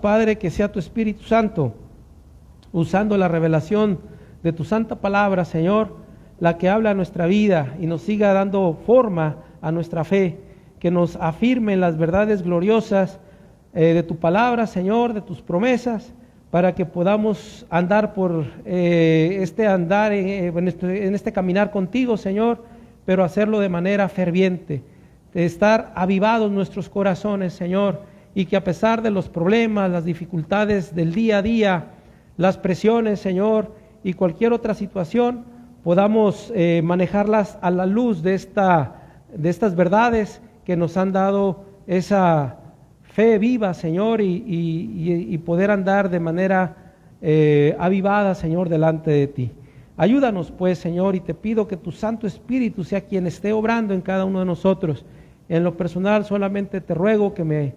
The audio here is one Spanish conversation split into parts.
Padre, que sea tu Espíritu Santo, usando la revelación de tu santa palabra, Señor, la que habla a nuestra vida y nos siga dando forma a nuestra fe, que nos afirme en las verdades gloriosas de tu palabra, Señor, de tus promesas, para que podamos andar por en este caminar contigo, Señor, pero hacerlo de manera ferviente, de estar avivados nuestros corazones, Señor, y que a pesar de los problemas, las dificultades del día a día, las presiones, Señor, y cualquier otra situación, podamos manejarlas a la luz de estas verdades que nos han dado esa fe viva, Señor, y poder andar de manera avivada, Señor, delante de ti. Ayúdanos, pues, Señor, y te pido que tu Santo Espíritu sea quien esté obrando en cada uno de nosotros. En lo personal, solamente te ruego que me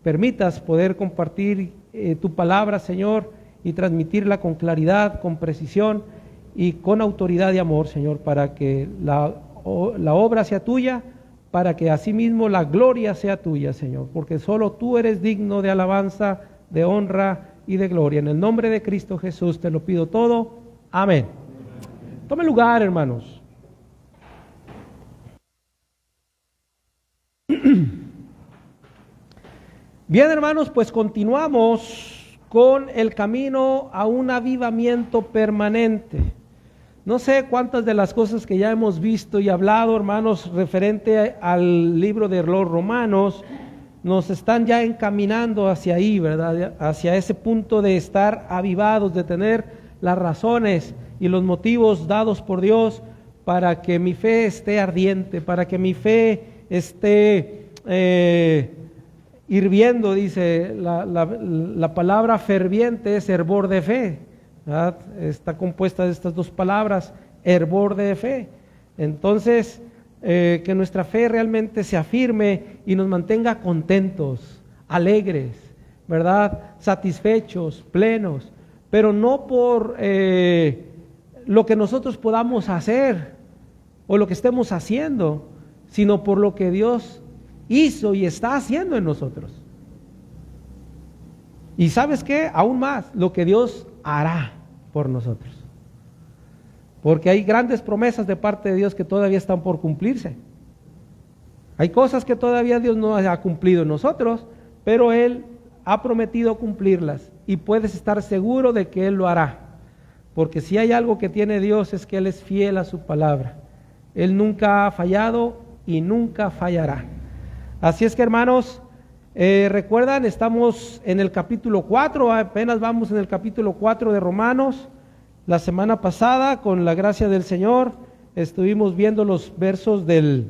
permitas poder compartir tu palabra, Señor, y transmitirla con claridad, con precisión y con autoridad y amor, Señor, para que la obra sea tuya, para que asimismo la gloria sea tuya, Señor, porque solo tú eres digno de alabanza, de honra y de gloria. En el nombre de Cristo Jesús te lo pido todo. Amén. Tome lugar, hermanos. Bien, hermanos, pues continuamos con el camino a un avivamiento permanente. No sé cuántas de las cosas que ya hemos visto y hablado, hermanos, referente al libro de los Romanos, nos están ya encaminando hacia ahí, ¿verdad? Hacia ese punto de estar avivados, de tener las razones y los motivos dados por Dios para que mi fe esté ardiente, para que mi fe esté hirviendo, dice la palabra ferviente es hervor de fe, ¿verdad? Está compuesta de estas dos palabras, hervor de fe. Entonces, que nuestra fe realmente se afirme y nos mantenga contentos, alegres, ¿verdad? Satisfechos, plenos, pero no por lo que nosotros podamos hacer o lo que estemos haciendo, sino por lo que Dios hizo y está haciendo en nosotros. Y ¿sabes qué? Aún más, lo que Dios hará por nosotros. Porque hay grandes promesas de parte de Dios que todavía están por cumplirse. Hay cosas que todavía Dios no ha cumplido en nosotros, pero Él ha prometido cumplirlas y puedes estar seguro de que Él lo hará. Porque si hay algo que tiene Dios es que Él es fiel a su palabra. Él nunca ha fallado y nunca fallará. Así es que, hermanos, recuerdan, estamos en el capítulo 4, apenas vamos en el capítulo 4 de Romanos. La semana pasada, con la gracia del Señor, estuvimos viendo los versos del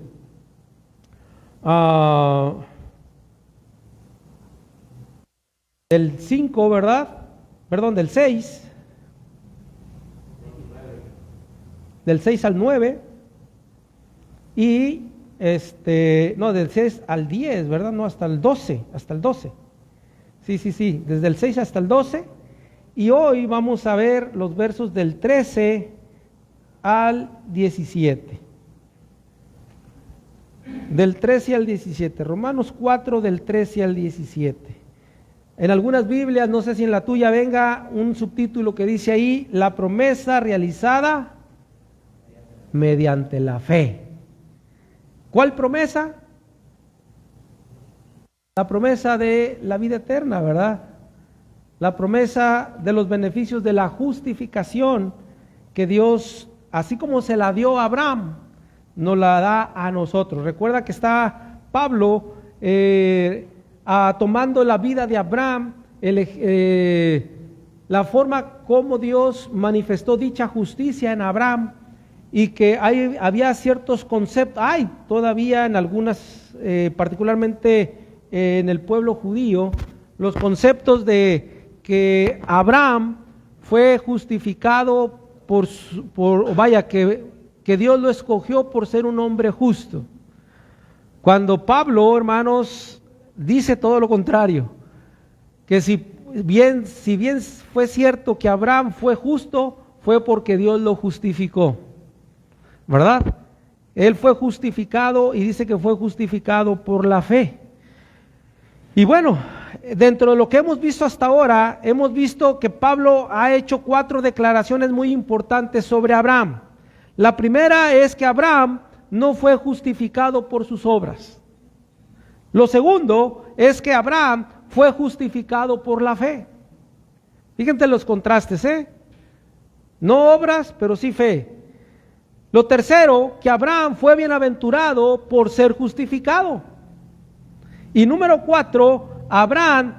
5, ¿verdad? Perdón, del 6. Del 6 al 9. Y del 6 al 10, ¿verdad? No, hasta el 12, Sí, desde el 6 hasta el 12. Y hoy vamos a ver los versos del 13 al 17. Del 13 al 17, Romanos 4 del 13 al 17. En algunas Biblias, no sé si en la tuya venga un subtítulo que dice ahí, la promesa realizada mediante la fe. ¿Cuál promesa? La promesa de la vida eterna, ¿verdad? La promesa de los beneficios de la justificación que Dios, así como se la dio a Abraham, nos la da a nosotros. Recuerda que está Pablo tomando la vida de Abraham, la forma como Dios manifestó dicha justicia en Abraham, y que había ciertos conceptos, hay todavía en algunas, particularmente en el pueblo judío, los conceptos de que Abraham fue justificado que Dios lo escogió por ser un hombre justo. Cuando Pablo, hermanos, dice todo lo contrario, que si bien fue cierto que Abraham fue justo, fue porque Dios lo justificó, ¿verdad? Él fue justificado y dice que fue justificado por la fe. Y bueno, dentro de lo que hemos visto hasta ahora, hemos visto que Pablo ha hecho 4 declaraciones muy importantes sobre Abraham. La primera es que Abraham no fue justificado por sus obras. Lo segundo es que Abraham fue justificado por la fe. Fíjense los contrastes, no obras, pero sí fe. Lo tercero, que Abraham fue bienaventurado por ser justificado. Y número 4, Abraham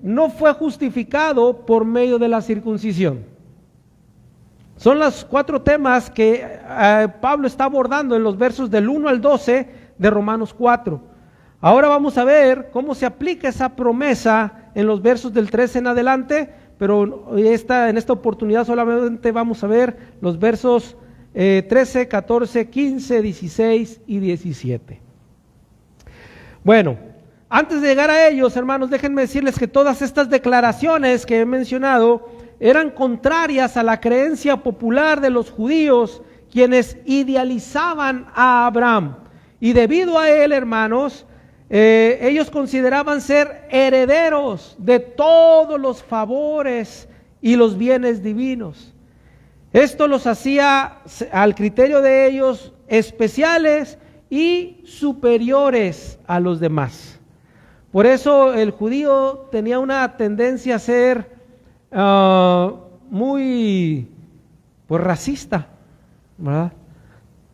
no fue justificado por medio de la circuncisión. Son los 4 temas que Pablo está abordando en los versos del 1 al 12 de Romanos 4. Ahora vamos a ver cómo se aplica esa promesa en los versos del 13 en adelante, pero en esta oportunidad solamente vamos a ver los versos 13, 14, 15, 16 y 17. Bueno, antes de llegar a ellos, hermanos, déjenme decirles que todas estas declaraciones que he mencionado eran contrarias a la creencia popular de los judíos, quienes idealizaban a Abraham. Y debido a él, hermanos, ellos consideraban ser herederos de todos los favores y los bienes divinos. Esto los hacía, al criterio de ellos, especiales y superiores a los demás. Por eso el judío tenía una tendencia a ser muy racista, ¿verdad?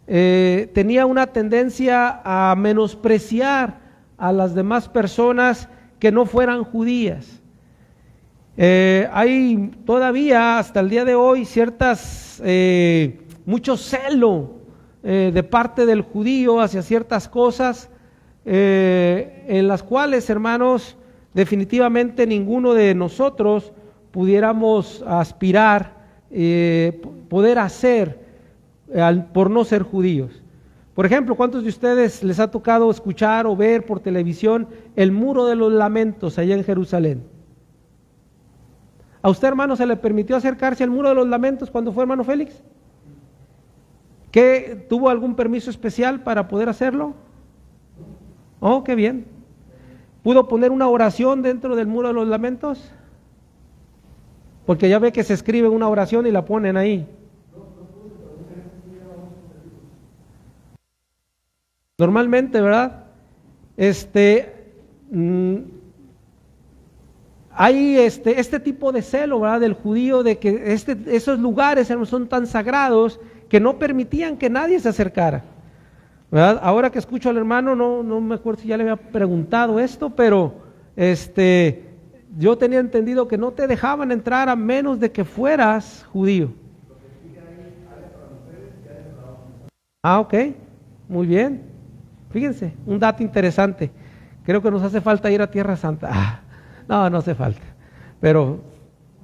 Tenía una tendencia a menospreciar a las demás personas que no fueran judías. Hay todavía hasta el día de hoy mucho celo de parte del judío hacia ciertas cosas en las cuales, hermanos, definitivamente ninguno de nosotros pudiéramos aspirar, poder hacer por no ser judíos. Por ejemplo, ¿cuántos de ustedes les ha tocado escuchar o ver por televisión el Muro de los Lamentos allá en Jerusalén? ¿A usted, hermano, se le permitió acercarse al Muro de los Lamentos cuando fue, hermano Félix? ¿Que tuvo algún permiso especial para poder hacerlo? Oh, qué bien. ¿Pudo poner una oración dentro del Muro de los Lamentos? Porque ya ve que se escribe una oración y la ponen ahí. Normalmente, ¿verdad? Hay este tipo de celo, ¿verdad? Del judío, de que esos lugares son tan sagrados que no permitían que nadie se acercara, ¿verdad? Ahora que escucho al hermano, no me acuerdo si ya le había preguntado esto, pero yo tenía entendido que no te dejaban entrar a menos de que fueras judío. Ok, muy bien. Fíjense, un dato interesante. Creo que nos hace falta ir a Tierra Santa. No hace falta, pero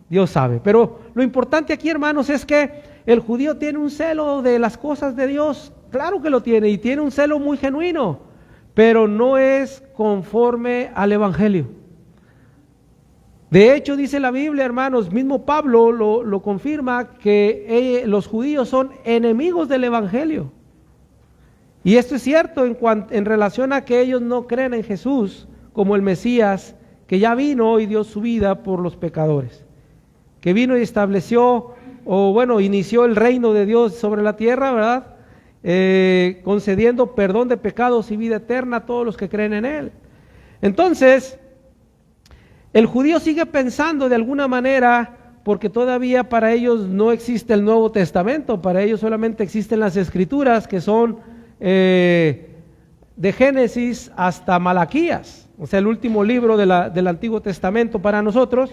Dios sabe. Pero lo importante aquí, hermanos, es que el judío tiene un celo de las cosas de Dios. Claro que lo tiene, y tiene un celo muy genuino, pero no es conforme al Evangelio. De hecho, dice la Biblia, hermanos, mismo Pablo lo confirma, que los judíos son enemigos del Evangelio. Y esto es cierto en relación a que ellos no creen en Jesús como el Mesías, que ya vino y dio su vida por los pecadores, que vino y estableció, inició el reino de Dios sobre la tierra, ¿verdad? Concediendo perdón de pecados y vida eterna a todos los que creen en Él. Entonces, el judío sigue pensando de alguna manera, porque todavía para ellos no existe el Nuevo Testamento, para ellos solamente existen las Escrituras, que son de Génesis hasta Malaquías, o sea, el último libro del Antiguo Testamento para nosotros,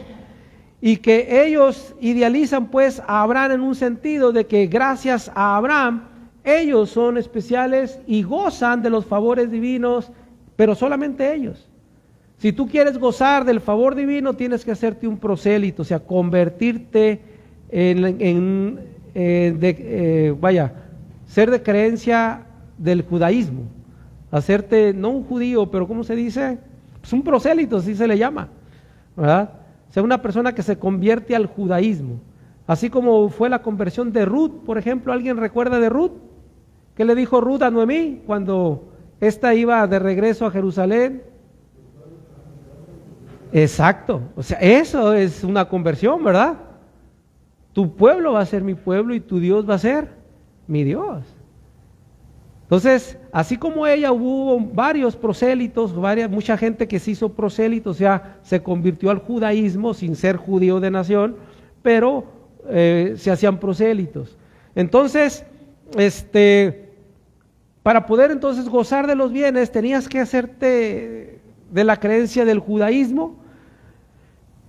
y que ellos idealizan pues a Abraham en un sentido de que gracias a Abraham ellos son especiales y gozan de los favores divinos, pero solamente ellos. Si tú quieres gozar del favor divino, tienes que hacerte un prosélito, o sea, convertirte ser de creencia del judaísmo, hacerte no un judío, pero ¿cómo se dice? Pues un prosélito, así se le llama, ¿verdad? O sea, una persona que se convierte al judaísmo, así como fue la conversión de Ruth, por ejemplo. ¿Alguien recuerda de Ruth? ¿Qué le dijo Ruth a Noemí cuando ésta iba de regreso a Jerusalén? Exacto. O sea, eso es una conversión, ¿verdad? Tu pueblo va a ser mi pueblo y tu Dios va a ser mi Dios. Entonces, así como ella, hubo varios prosélitos, mucha gente que se hizo prosélito, o sea, se convirtió al judaísmo sin ser judío de nación, pero se hacían prosélitos. Entonces, para poder entonces gozar de los bienes, tenías que hacerte de la creencia del judaísmo.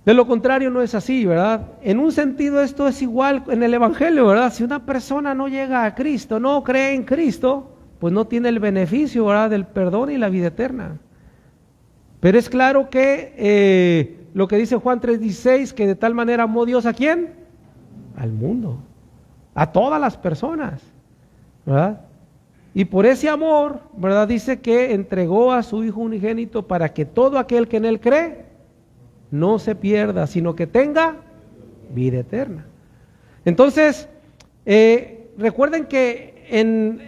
De lo contrario no es así, ¿verdad? En un sentido esto es igual en el evangelio, ¿verdad? Si una persona no llega a Cristo, no cree en Cristo, pues no tiene el beneficio, ¿verdad?, del perdón y la vida eterna. Pero es claro que lo que dice Juan 3:16, que de tal manera amó Dios ¿a quién? Al mundo, a todas las personas, ¿verdad? Y por ese amor, ¿verdad?, dice que entregó a su Hijo unigénito para que todo aquel que en Él cree no se pierda, sino que tenga vida eterna. Entonces, recuerden que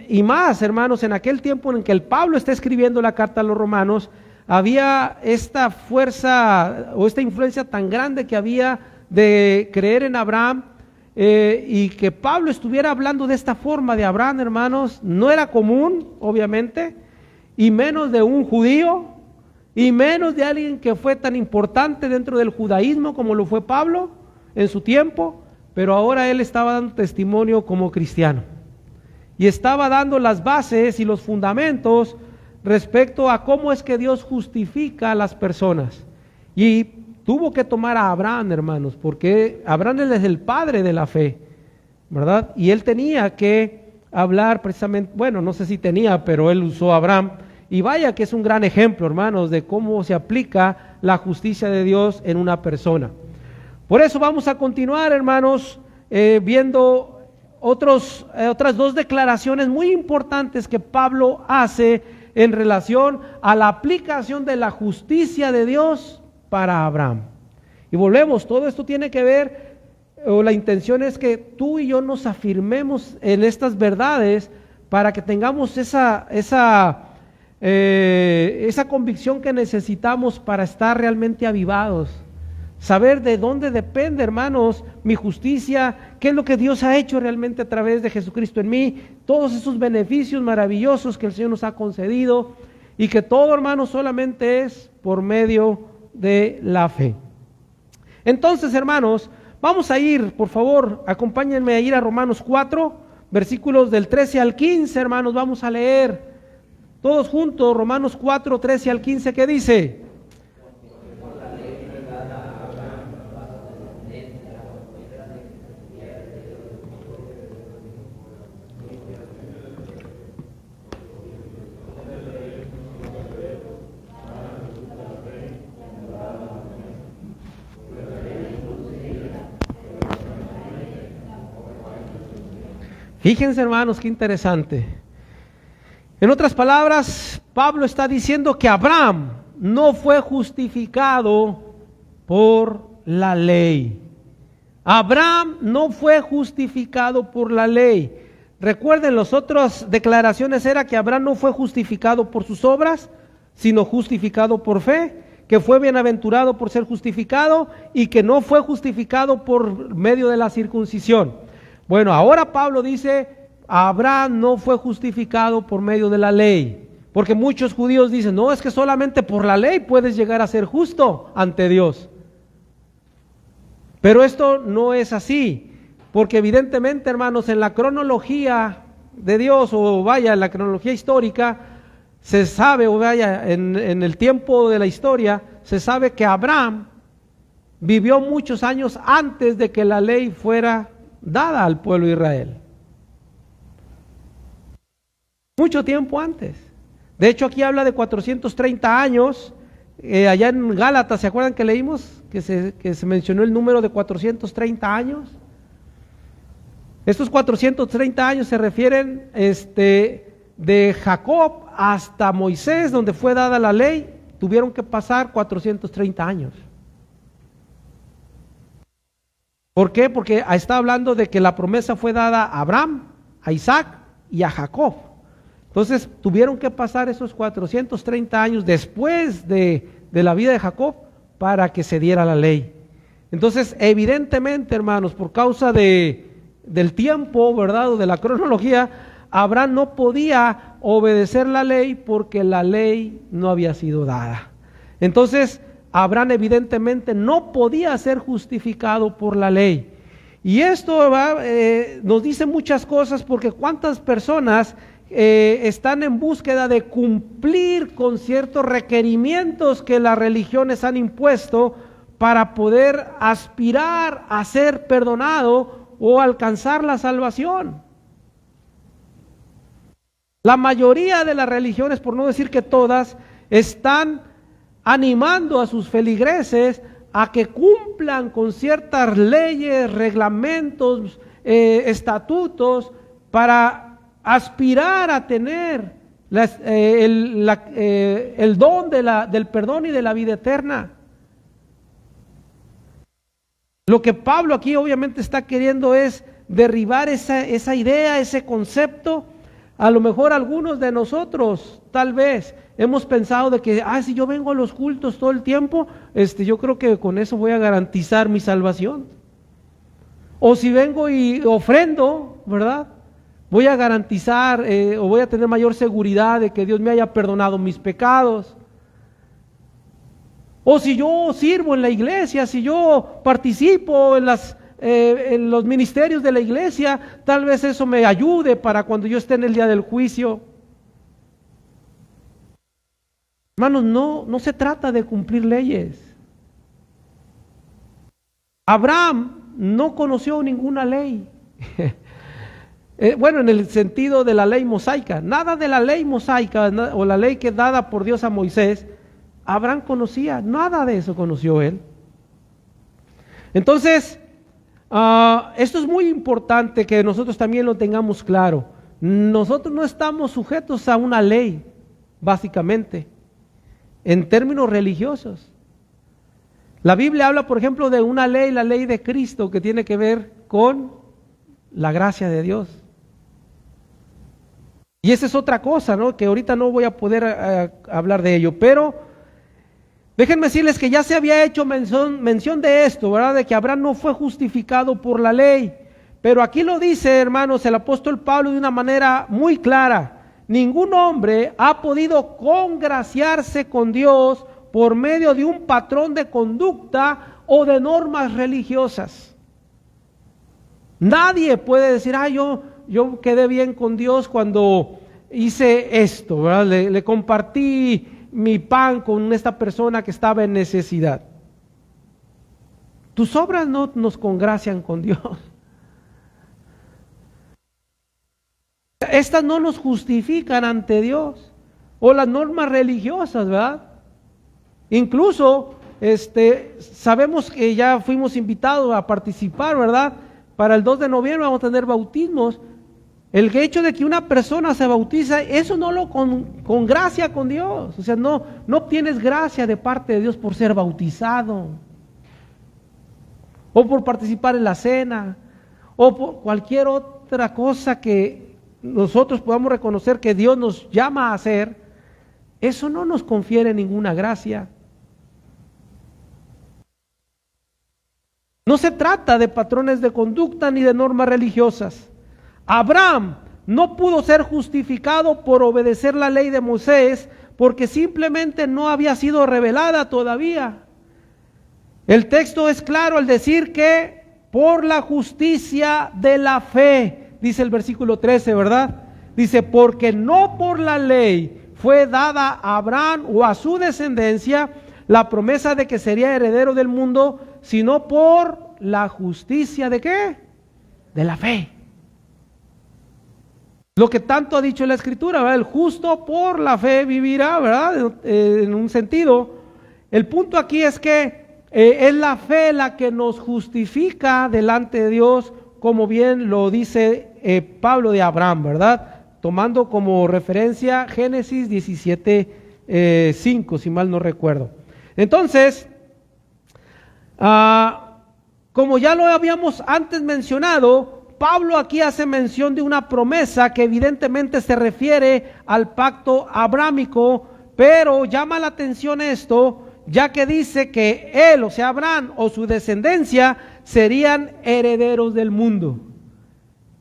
y más, hermanos, en aquel tiempo en que el Pablo está escribiendo la carta a los romanos, había esta fuerza o esta influencia tan grande que había de creer en Abraham, y que Pablo estuviera hablando de esta forma de Abraham, hermanos, no era común, obviamente, y menos de un judío, y menos de alguien que fue tan importante dentro del judaísmo como lo fue Pablo en su tiempo, pero ahora él estaba dando testimonio como cristiano. Y estaba dando las bases y los fundamentos respecto a cómo es que Dios justifica a las personas. Y tuvo que tomar a Abraham, hermanos, porque Abraham es el padre de la fe, ¿verdad? Y él tenía que hablar precisamente, bueno, no sé si tenía, pero él usó a Abraham. Y vaya que es un gran ejemplo, hermanos, de cómo se aplica la justicia de Dios en una persona. Por eso vamos a continuar, hermanos, viendo otras dos declaraciones muy importantes que Pablo hace en relación a la aplicación de la justicia de Dios para Abraham. Y volvemos, todo esto tiene que ver, o la intención es que tú y yo nos afirmemos en estas verdades para que tengamos esa convicción que necesitamos para estar realmente avivados. Saber de dónde depende, hermanos, mi justicia, qué es lo que Dios ha hecho realmente a través de Jesucristo en mí, todos esos beneficios maravillosos que el Señor nos ha concedido, y que todo, hermanos, solamente es por medio de la fe. Entonces, hermanos, vamos a ir, por favor, acompáñenme a ir a Romanos 4, versículos del 13 al 15, hermanos, vamos a leer todos juntos Romanos 4, 13 al 15, ¿qué dice? Fíjense, hermanos, qué interesante. En otras palabras, Pablo está diciendo que Abraham no fue justificado por la ley. Abraham no fue justificado por la ley. Recuerden, las otras declaraciones era que Abraham no fue justificado por sus obras, sino justificado por fe, que fue bienaventurado por ser justificado y que no fue justificado por medio de la circuncisión. Bueno, ahora Pablo dice, Abraham no fue justificado por medio de la ley, porque muchos judíos dicen, no, es que solamente por la ley puedes llegar a ser justo ante Dios. Pero esto no es así, porque evidentemente, hermanos, en la cronología de Dios, o vaya, en la cronología histórica, se sabe, o vaya, en el tiempo de la historia, se sabe que Abraham vivió muchos años antes de que la ley fuera dada al pueblo de Israel. Mucho tiempo antes. De hecho, aquí habla de 430 años. Allá en Gálatas, ¿se acuerdan que leímos? Que se mencionó el número de 430 años. Estos 430 años se refieren de Jacob hasta Moisés, donde fue dada la ley. Tuvieron que pasar 430 años. ¿Por qué? Porque está hablando de que la promesa fue dada a Abraham, a Isaac y a Jacob. Entonces tuvieron que pasar esos 430 años después de la vida de Jacob para que se diera la ley. Entonces, evidentemente, hermanos, por causa del tiempo, ¿verdad?, o de la cronología, Abraham no podía obedecer la ley porque la ley no había sido dada. Entonces, Abraham evidentemente no podía ser justificado por la ley. Y esto nos dice muchas cosas, porque cuántas personas están en búsqueda de cumplir con ciertos requerimientos que las religiones han impuesto para poder aspirar a ser perdonado o alcanzar la salvación. La mayoría de las religiones, por no decir que todas, están animando a sus feligreses a que cumplan con ciertas leyes, reglamentos, estatutos, para aspirar a tener el don del perdón y de la vida eterna. Lo que Pablo aquí obviamente está queriendo es derribar esa idea, ese concepto. A lo mejor algunos de nosotros tal vez hemos pensado de que, si yo vengo a los cultos todo el tiempo, yo creo que con eso voy a garantizar mi salvación. O si vengo y ofrendo, ¿verdad?, voy a garantizar o voy a tener mayor seguridad de que Dios me haya perdonado mis pecados. O si yo sirvo en la iglesia, si yo participo en los ministerios de la iglesia, tal vez eso me ayude para cuando yo esté en el día del juicio. Hermanos, no se trata de cumplir leyes. Abraham no conoció ninguna ley. Bueno, en el sentido de la ley mosaica, nada de la ley mosaica o la ley que es dada por Dios a Moisés, Abraham conocía, nada de eso conoció él. Entonces, esto es muy importante que nosotros también lo tengamos claro. Nosotros no estamos sujetos a una ley, básicamente, en términos religiosos. La Biblia habla, por ejemplo, de una ley, la ley de Cristo, que tiene que ver con la gracia de Dios. Y esa es otra cosa, ¿no?, que ahorita no voy a poder hablar de ello, pero déjenme decirles que ya se había hecho mención de esto, ¿verdad?, de que Abraham no fue justificado por la ley. Pero aquí lo dice, hermanos, el apóstol Pablo de una manera muy clara: ningún hombre ha podido congraciarse con Dios por medio de un patrón de conducta o de normas religiosas. Nadie puede decir, yo quedé bien con Dios cuando hice esto, ¿verdad? Le compartí mi pan con esta persona que estaba en necesidad. Tus obras no nos congracian con Dios. Estas no nos justifican ante Dios. O las normas religiosas, ¿verdad? Incluso sabemos que ya fuimos invitados a participar, ¿verdad? Para el 2 de noviembre vamos a tener bautismos. El hecho de que una persona se bautiza, eso no lo con gracia con Dios. O sea, no obtienes gracia de parte de Dios por ser bautizado, o por participar en la cena, o por cualquier otra cosa que nosotros podamos reconocer que Dios nos llama a hacer. Eso no nos confiere ninguna gracia. No se trata de patrones de conducta ni de normas religiosas. Abraham no pudo ser justificado por obedecer la ley de Moisés porque simplemente no había sido revelada todavía. El texto es claro al decir que por la justicia de la fe, dice el versículo 13, ¿verdad? Dice, porque no por la ley fue dada a Abraham o a su descendencia la promesa de que sería heredero del mundo, sino por la justicia ¿de qué? De la fe. Lo que tanto ha dicho la Escritura, ¿verdad? El justo por la fe vivirá, ¿verdad? En un sentido. El punto aquí es que es la fe la que nos justifica delante de Dios, como bien lo dice Pablo de Abraham, ¿verdad? Tomando como referencia Génesis 17:5, si mal no recuerdo. Entonces, como ya lo habíamos antes mencionado, Pablo aquí hace mención de una promesa que evidentemente se refiere al pacto abrámico, pero llama la atención esto, ya que dice que él, o sea, Abraham o su descendencia, serían herederos del mundo.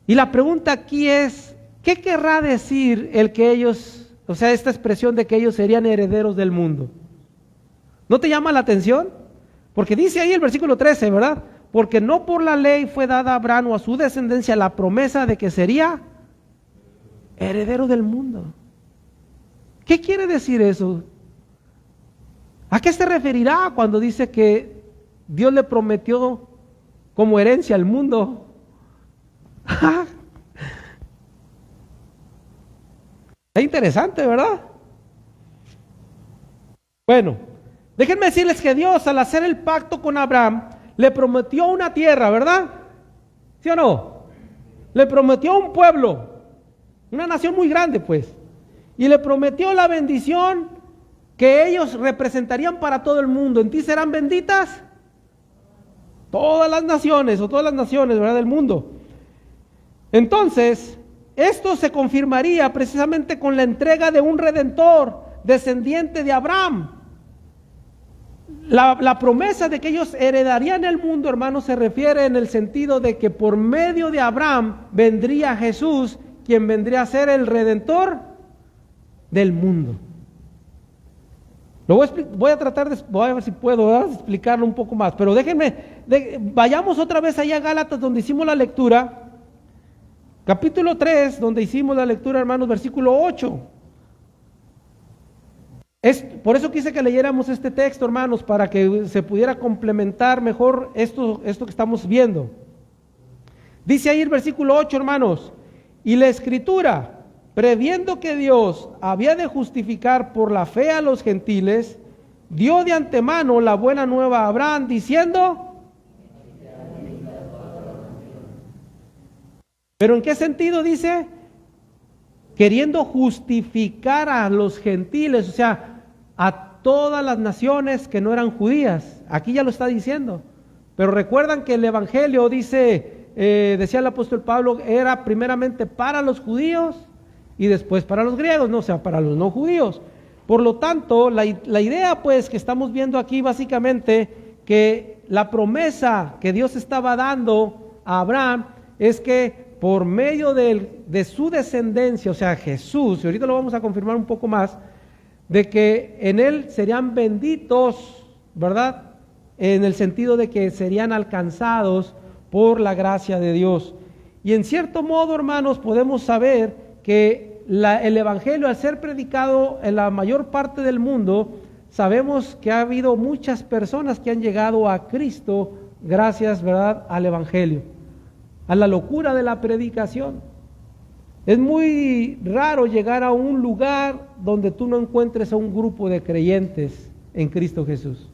Y la pregunta aquí es, ¿qué querrá decir el que ellos, o sea, esta expresión de que ellos serían herederos del mundo? ¿No te llama la atención? Porque dice ahí el versículo 13, ¿verdad? Porque no por la ley fue dada a Abraham o a su descendencia la promesa de que sería heredero del mundo. ¿Qué quiere decir eso? ¿A qué se referirá cuando dice que Dios le prometió como herencia al mundo? Es interesante, ¿verdad? Bueno, déjenme decirles que Dios, al hacer el pacto con Abraham, le prometió una tierra, ¿verdad? ¿Sí o no? Le prometió un pueblo, una nación muy grande, pues. Y le prometió la bendición que ellos representarían para todo el mundo. ¿En ti serán benditas? Todas las naciones, o todas las naciones, ¿verdad?, del mundo. Entonces, esto se confirmaría precisamente con la entrega de un redentor, descendiente de Abraham. La promesa de que ellos heredarían el mundo, hermanos, se refiere en el sentido de que por medio de Abraham vendría Jesús, quien vendría a ser el redentor del mundo. Voy a ver si puedo, ¿verdad?, explicarlo un poco más, pero vayamos otra vez allá a Gálatas, donde hicimos la lectura, capítulo 3, donde hicimos la lectura, hermanos, versículo 8. Por eso quise que leyéramos este texto, hermanos, para que se pudiera complementar mejor esto que estamos viendo. Dice ahí el versículo 8, hermanos: y la Escritura, previendo que Dios había de justificar por la fe a los gentiles, dio de antemano la buena nueva a Abraham, diciendo... ¿Pero en qué sentido dice? Queriendo justificar a los gentiles, o sea, a todas las naciones que no eran judías. Aquí ya lo está diciendo. Pero recuerdan que el Evangelio decía el apóstol Pablo, era primeramente para los judíos y después para los griegos, no, o sea, para los no judíos. Por lo tanto, la idea pues que estamos viendo aquí básicamente, que la promesa que Dios estaba dando a Abraham es que por medio de su descendencia, o sea, Jesús, y ahorita lo vamos a confirmar un poco más, de que en él serían benditos, ¿verdad?, en el sentido de que serían alcanzados por la gracia de Dios. Y en cierto modo, hermanos, podemos saber que el Evangelio, al ser predicado en la mayor parte del mundo, sabemos que ha habido muchas personas que han llegado a Cristo gracias, ¿verdad?, al Evangelio, a la locura de la predicación. Es muy raro llegar a un lugar donde tú no encuentres a un grupo de creyentes en Cristo Jesús.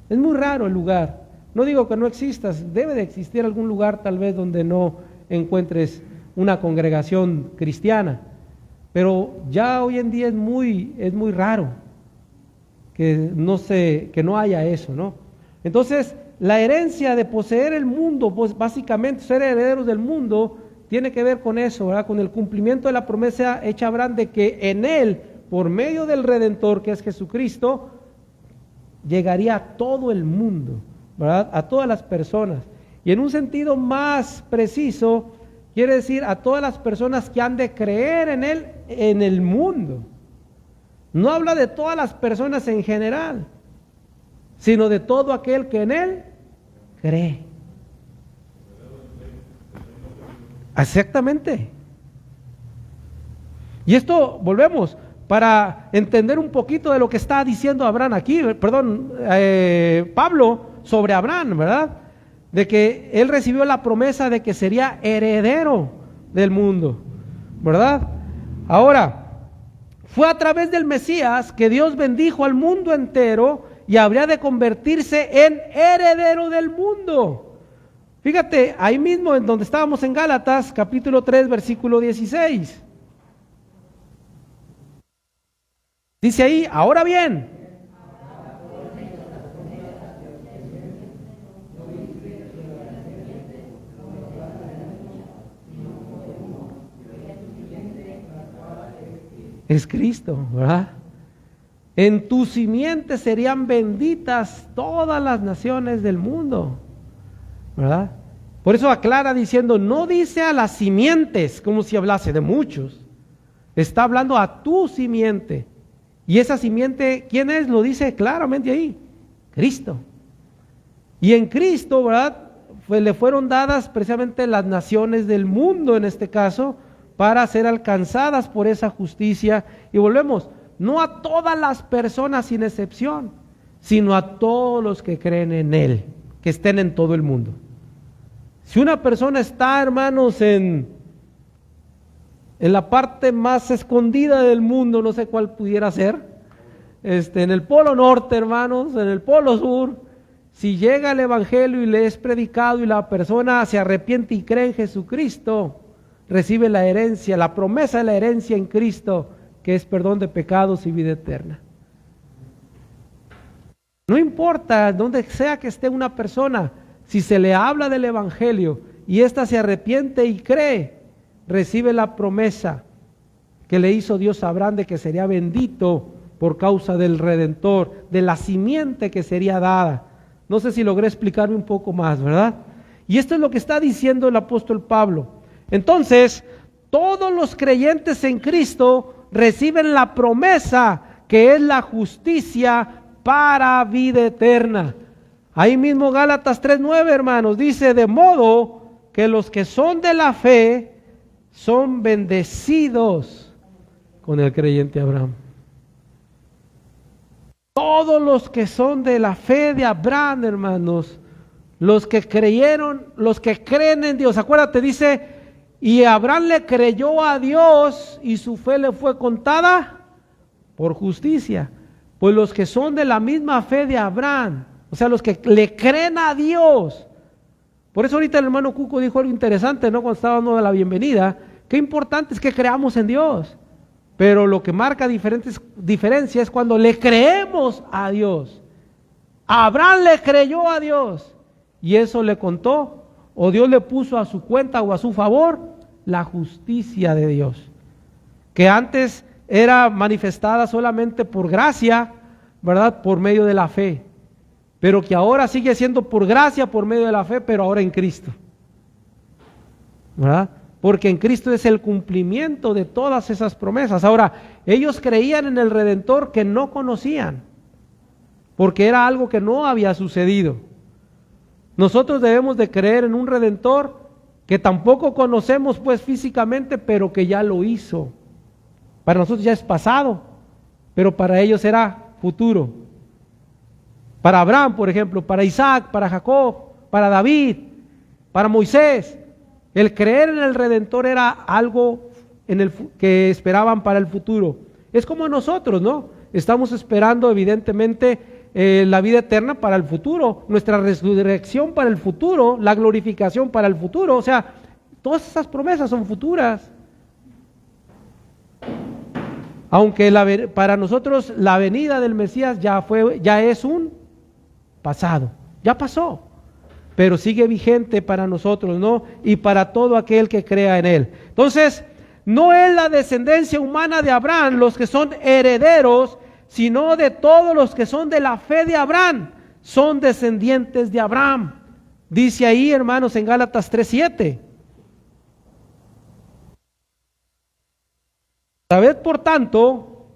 Es muy raro el lugar. No digo que no existas, debe de existir algún lugar tal vez donde no encuentres una congregación cristiana, pero ya hoy en día es muy raro que no haya eso, ¿no? Entonces, la herencia de poseer el mundo, pues básicamente ser herederos del mundo, tiene que ver con eso, ¿verdad?, con el cumplimiento de la promesa hecha a Abraham de que en él, por medio del Redentor, que es Jesucristo, llegaría a todo el mundo, ¿verdad?, a todas las personas. Y en un sentido más preciso, quiere decir a todas las personas que han de creer en él en el mundo. No habla de todas las personas en general, sino de todo aquel que en él cree. Exactamente. Y esto, volvemos, para entender un poquito de lo que está diciendo Abraham aquí, Pablo sobre Abraham, ¿verdad? De que él recibió la promesa de que sería heredero del mundo, ¿verdad? Ahora, fue a través del Mesías que Dios bendijo al mundo entero y habría de convertirse en heredero del mundo. Fíjate, ahí mismo en donde estábamos en Gálatas, capítulo 3, versículo 16. Dice ahí, ahora bien, es Cristo, ¿verdad? En tu simiente serían benditas todas las naciones del mundo, ¿verdad? Por eso aclara diciendo, no dice a las simientes, como si hablase de muchos. Está hablando a tu simiente. Y esa simiente, ¿quién es? Lo dice claramente ahí, Cristo. Y en Cristo, ¿verdad? Pues le fueron dadas precisamente las naciones del mundo, en este caso, para ser alcanzadas por esa justicia. Y volvemos, no a todas las personas sin excepción, sino a todos los que creen en Él, que estén en todo el mundo. Si una persona está, hermanos, en la parte más escondida del mundo, no sé cuál pudiera ser, en el polo norte, hermanos, en el polo sur, si llega el evangelio y le es predicado y la persona se arrepiente y cree en Jesucristo, recibe la herencia, la promesa de la herencia en Cristo, que es perdón de pecados y vida eterna. No importa donde sea que esté una persona, si se le habla del evangelio y ésta se arrepiente y cree, recibe la promesa que le hizo Dios a Abraham de que sería bendito por causa del Redentor, de la simiente que sería dada. No sé si logré explicarme un poco más, ¿verdad? Y esto es lo que está diciendo el apóstol Pablo. Entonces, todos los creyentes en Cristo reciben la promesa que es la justicia para vida eterna. Ahí mismo Gálatas 3:9, hermanos, dice, de modo que los que son de la fe son bendecidos con el creyente Abraham. Todos los que son de la fe de Abraham, hermanos, los que creyeron, los que creen en Dios. Acuérdate, dice, y Abraham le creyó a Dios y su fe le fue contada por justicia. Pues los que son de la misma fe de Abraham, o sea, los que le creen a Dios. Por eso ahorita el hermano Cuco dijo algo interesante, ¿no? Cuando estaba dando la bienvenida, qué importante es que creamos en Dios. Pero lo que marca diferencia es cuando le creemos a Dios. Abraham le creyó a Dios y eso le contó, o Dios le puso a su cuenta o a su favor la justicia de Dios, que antes era manifestada solamente por gracia, ¿verdad? Por medio de la fe, pero que ahora sigue siendo por gracia, por medio de la fe, pero ahora en Cristo, ¿verdad? Porque en Cristo es el cumplimiento de todas esas promesas. Ahora, ellos creían en el Redentor que no conocían, porque era algo que no había sucedido. Nosotros debemos de creer en un Redentor que tampoco conocemos pues físicamente, pero que ya lo hizo. Para nosotros ya es pasado, pero para ellos era futuro. Para Abraham, por ejemplo, para Isaac, para Jacob, para David, para Moisés, el creer en el Redentor era algo que esperaban para el futuro. Es como nosotros, ¿no? Estamos esperando evidentemente la vida eterna para el futuro, nuestra resurrección para el futuro, la glorificación para el futuro. O sea, todas esas promesas son futuras. Aunque para nosotros la venida del Mesías ya es un pasado, ya pasó, pero sigue vigente para nosotros, ¿no? Y para todo aquel que crea en Él. Entonces, no es la descendencia humana de Abraham los que son herederos, sino de todos los que son de la fe de Abraham, son descendientes de Abraham. Dice ahí, hermanos, en Gálatas 3:7. Sabed, por tanto,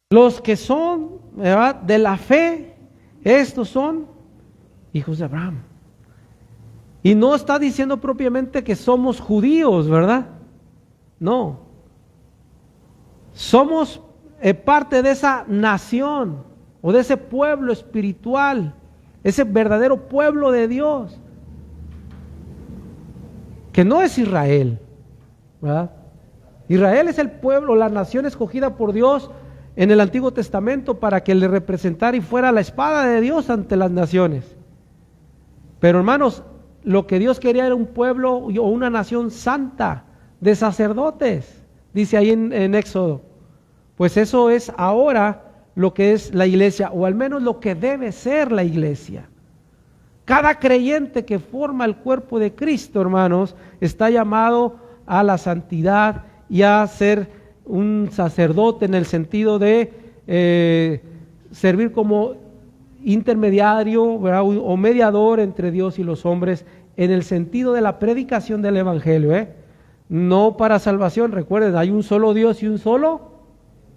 los que son, ¿verdad?, de la fe, estos son hijos de Abraham. Y no está diciendo propiamente que somos judíos, ¿verdad? No. Somos parte de esa nación o de ese pueblo espiritual, ese verdadero pueblo de Dios, que no es Israel, ¿verdad? Israel es el pueblo, la nación escogida por Dios en el Antiguo Testamento para que le representara y fuera la espada de Dios ante las naciones. Pero hermanos, lo que Dios quería era un pueblo o una nación santa, de sacerdotes, dice ahí en Éxodo. Pues eso es ahora lo que es la iglesia, o al menos lo que debe ser la iglesia. Cada creyente que forma el cuerpo de Cristo, hermanos, está llamado a la santidad y a ser un sacerdote en el sentido de servir como intermediario, ¿verdad? O mediador entre Dios y los hombres, en el sentido de la predicación del Evangelio, no para salvación. Recuerden, hay un solo Dios y un solo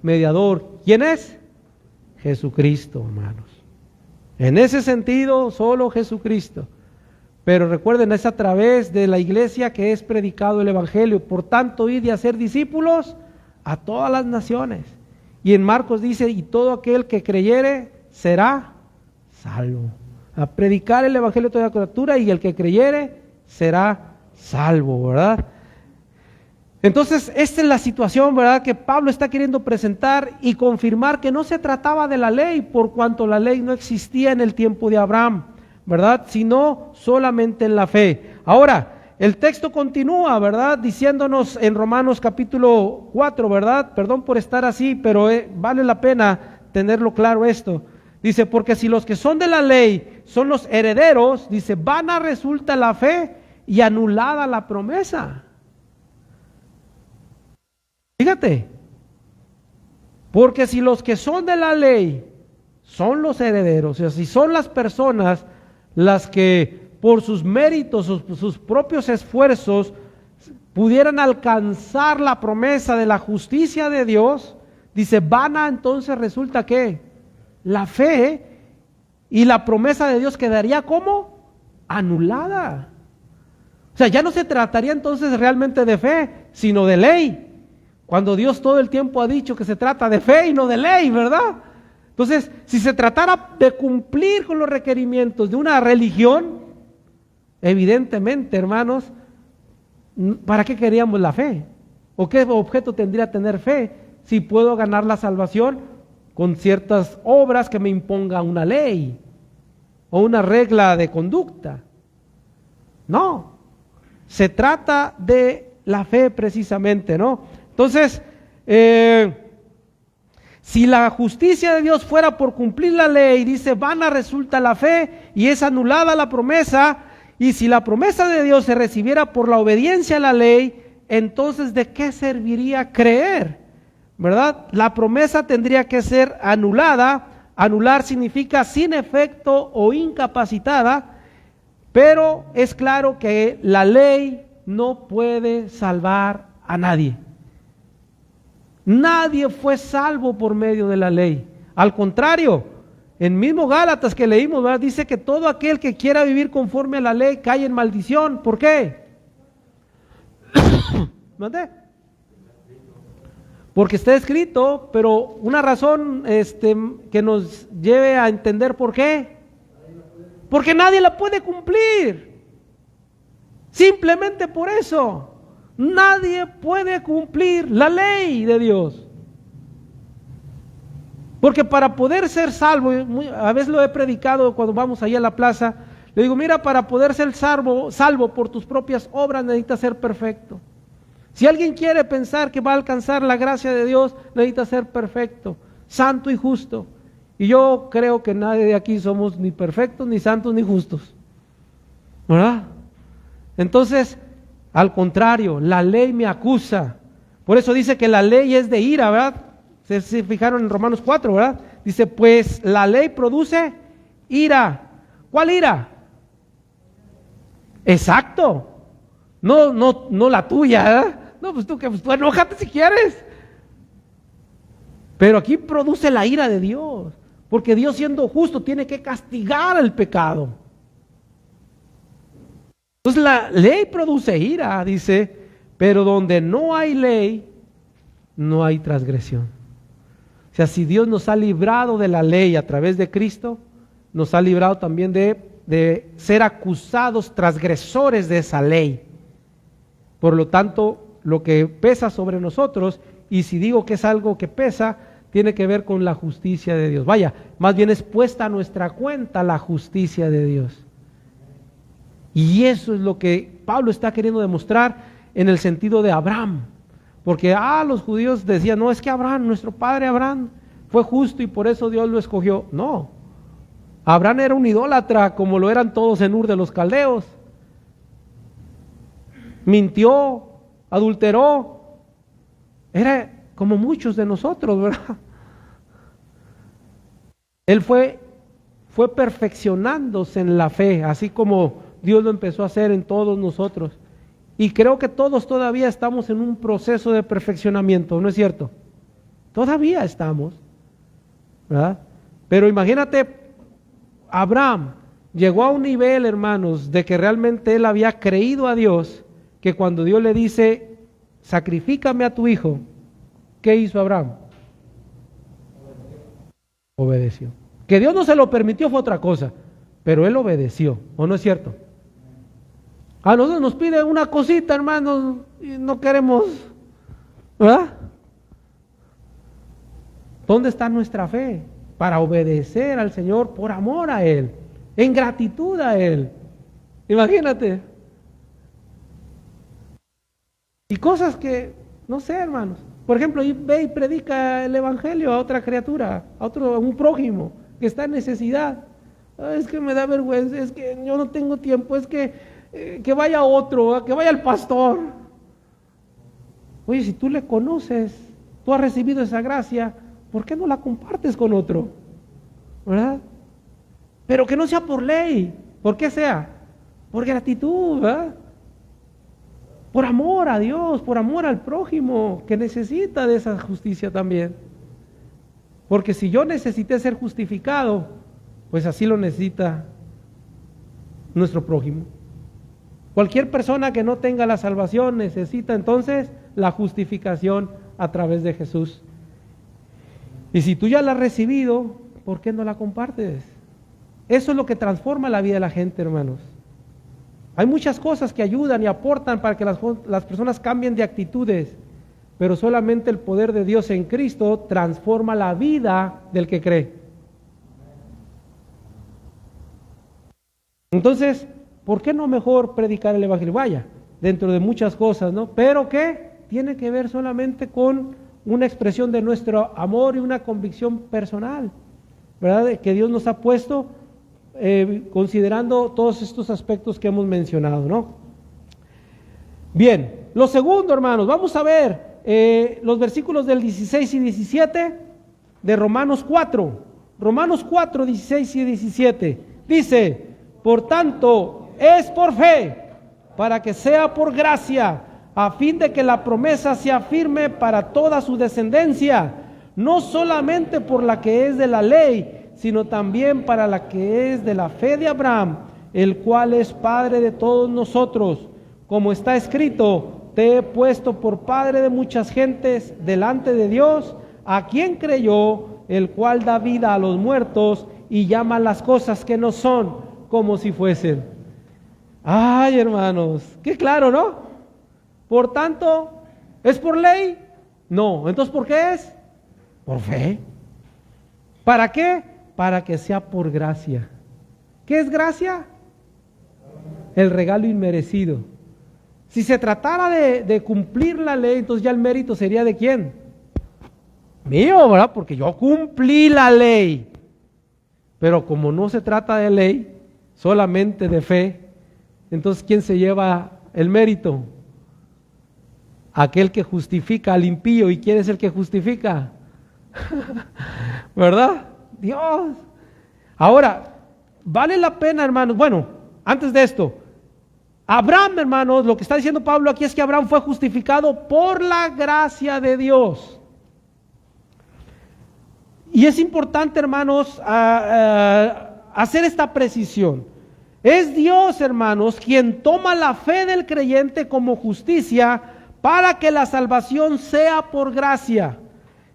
mediador. ¿Quién es? Jesucristo, hermanos. En ese sentido, solo Jesucristo. Pero recuerden, es a través de la iglesia que es predicado el Evangelio. Por tanto, id y hacer discípulos a todas las naciones. Y en Marcos dice, y todo aquel que creyere será salvo. A predicar el Evangelio a toda criatura, y el que creyere será salvo, ¿verdad? Entonces, esta es la situación, ¿verdad?, que Pablo está queriendo presentar y confirmar que no se trataba de la ley, por cuanto la ley no existía en el tiempo de Abraham, ¿verdad?, sino solamente en la fe. Ahora, el texto continúa, ¿verdad?, diciéndonos en Romanos capítulo 4, ¿verdad? Perdón por estar así, pero vale la pena tenerlo claro esto. Dice, porque si los que son de la ley son los herederos, dice, vana resulta la fe y anulada la promesa. Fíjate, porque si los que son de la ley son los herederos, o sea, si son las personas las que por sus méritos, sus propios esfuerzos, pudieran alcanzar la promesa de la justicia de Dios, dice, vana entonces resulta que la fe y la promesa de Dios quedaría como anulada. O sea, ya no se trataría entonces realmente de fe, sino de ley. Cuando Dios todo el tiempo ha dicho que se trata de fe y no de ley, ¿verdad? Entonces, si se tratara de cumplir con los requerimientos de una religión, evidentemente, hermanos, ¿para qué queríamos la fe? ¿O qué objeto tendría tener fe si puedo ganar la salvación con ciertas obras que me imponga una ley o una regla de conducta? No, se trata de la fe precisamente, ¿no? Entonces, si la justicia de Dios fuera por cumplir la ley, dice, vana resulta la fe y es anulada la promesa. Y si la promesa de Dios se recibiera por la obediencia a la ley, entonces ¿de qué serviría creer? ¿Verdad? La promesa tendría que ser anulada. Anular significa sin efecto o incapacitada, pero es claro que la ley no puede salvar a nadie. Nadie fue salvo por medio de la ley. Al contrario, en mismo Gálatas que leímos, ¿verdad?, dice que todo aquel que quiera vivir conforme a la ley cae en maldición. ¿Por qué? ¿Mandé? Porque está escrito, pero una razón que nos lleve a entender por qué. Porque nadie la puede cumplir. Simplemente por eso. Nadie puede cumplir la ley de Dios. Porque para poder ser salvo, a veces lo he predicado cuando vamos allá a la plaza, le digo, mira, para poder ser salvo por tus propias obras necesitas ser perfecto. Si alguien quiere pensar que va a alcanzar la gracia de Dios, necesita ser perfecto, santo y justo. Y yo creo que nadie de aquí somos ni perfectos, ni santos, ni justos, ¿verdad? Entonces, al contrario, la ley me acusa. Por eso dice que la ley es de ira, ¿verdad? Se fijaron en Romanos 4, ¿verdad? Dice, pues la ley produce ira. ¿Cuál ira? Exacto. No la tuya, ¿verdad? No, pues tú enójate si quieres. Pero aquí produce la ira de Dios. Porque Dios, siendo justo, tiene que castigar el pecado. Entonces la ley produce ira, dice, pero donde no hay ley, no hay transgresión. O sea, si Dios nos ha librado de la ley a través de Cristo, nos ha librado también de ser acusados transgresores de esa ley. Por lo tanto, lo que pesa sobre nosotros, y si digo que es algo que pesa, tiene que ver con la justicia de Dios. Vaya, más bien es puesta a nuestra cuenta la justicia de Dios. Y eso es lo que Pablo está queriendo demostrar en el sentido de Abraham. Porque los judíos decían, no, es que Abraham, nuestro padre Abraham, fue justo y por eso Dios lo escogió. No, Abraham era un idólatra como lo eran todos en Ur de los Caldeos. Mintió, adulteró. Era como muchos de nosotros, ¿verdad? Él fue perfeccionándose en la fe, así como Dios lo empezó a hacer en todos nosotros. Y creo que todos todavía estamos en un proceso de perfeccionamiento, ¿no es cierto? Todavía estamos, ¿verdad? Pero imagínate, Abraham llegó a un nivel, hermanos, de que realmente él había creído a Dios, que cuando Dios le dice, sacrifícame a tu hijo, ¿qué hizo Abraham? Obedeció. Que Dios no se lo permitió fue otra cosa, pero él obedeció, ¿o no es cierto? A nosotros nos pide una cosita, hermanos, y no queremos, ¿verdad? ¿Dónde está nuestra fe? Para obedecer al Señor por amor a Él, en gratitud a Él. Imagínate. Y cosas que, no sé, hermanos. Por ejemplo, ve y predica el Evangelio a otra criatura, a un prójimo que está en necesidad. Es que me da vergüenza, es que yo no tengo tiempo, es que vaya otro, que vaya el pastor. Oye, si tú le conoces, tú has recibido esa gracia, ¿por qué no la compartes con otro? ¿Verdad? Pero que no sea por ley. ¿Por qué sea? Por gratitud, ¿verdad? Por amor a Dios, por amor al prójimo, que necesita de esa justicia también. Porque si yo necesité ser justificado, pues así lo necesita nuestro prójimo. Cualquier persona que no tenga la salvación necesita entonces la justificación a través de Jesús. Y si tú ya la has recibido, ¿por qué no la compartes? Eso es lo que transforma la vida de la gente, hermanos. Hay muchas cosas que ayudan y aportan para que las personas cambien de actitudes, pero solamente el poder de Dios en Cristo transforma la vida del que cree. Entonces, ¿por qué no mejor predicar el Evangelio? Vaya, dentro de muchas cosas, ¿no? Pero ¿qué? Tiene que ver solamente con una expresión de nuestro amor y una convicción personal, ¿verdad? Que Dios nos ha puesto considerando todos estos aspectos que hemos mencionado, ¿no? Bien, lo segundo, hermanos, vamos a ver los versículos del 16 y 17 de Romanos 4. Romanos 4, 16 y 17. Dice, por tanto, es por fe, para que sea por gracia, a fin de que la promesa sea firme para toda su descendencia, no solamente por la que es de la ley, sino también para la que es de la fe de Abraham, el cual es Padre de todos nosotros. Como está escrito, te he puesto por Padre de muchas gentes delante de Dios, a quien creyó, el cual da vida a los muertos y llama las cosas que no son como si fuesen. Ay, hermanos, qué claro, ¿no? Por tanto, ¿es por ley? No. Entonces, ¿por qué es? Por fe. ¿Para qué? Para que sea por gracia. ¿Qué es gracia? El regalo inmerecido. Si se tratara de cumplir la ley, entonces ya el mérito sería ¿de quién? Mío, ¿verdad? Porque yo cumplí la ley. Pero como no se trata de ley, solamente de fe, entonces ¿quién se lleva el mérito? Aquel que justifica al impío. ¿Y quién es el que justifica? ¿Verdad? Dios. Ahora, vale la pena, hermanos. Bueno, antes de esto, Abraham, hermanos, lo que está diciendo Pablo aquí es que Abraham fue justificado por la gracia de Dios. Y es importante, hermanos, hacer esta precisión. Es Dios, hermanos, quien toma la fe del creyente como justicia para que la salvación sea por gracia.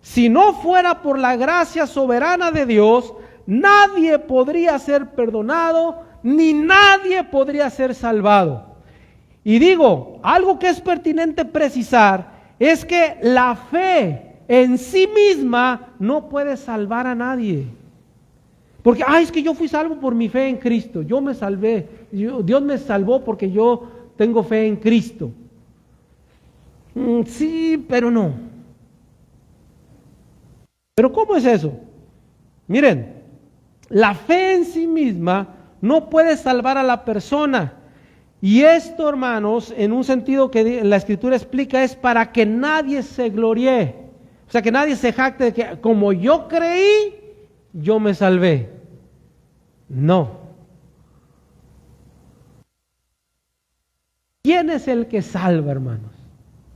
Si no fuera por la gracia soberana de Dios, nadie podría ser perdonado, ni nadie podría ser salvado. Y digo, algo que es pertinente precisar es que la fe en sí misma no puede salvar a nadie. Porque, es que yo fui salvo por mi fe en Cristo, yo me salvé, Dios me salvó porque yo tengo fe en Cristo. Sí, pero no. ¿Pero cómo es eso? Miren, La fe en sí misma no puede salvar a la persona. Y esto, hermanos, en un sentido que la Escritura explica, es para que nadie se gloríe. O sea, que nadie se jacte de que como yo creí, yo me salvé. No. ¿Quién es el que salva, hermanos?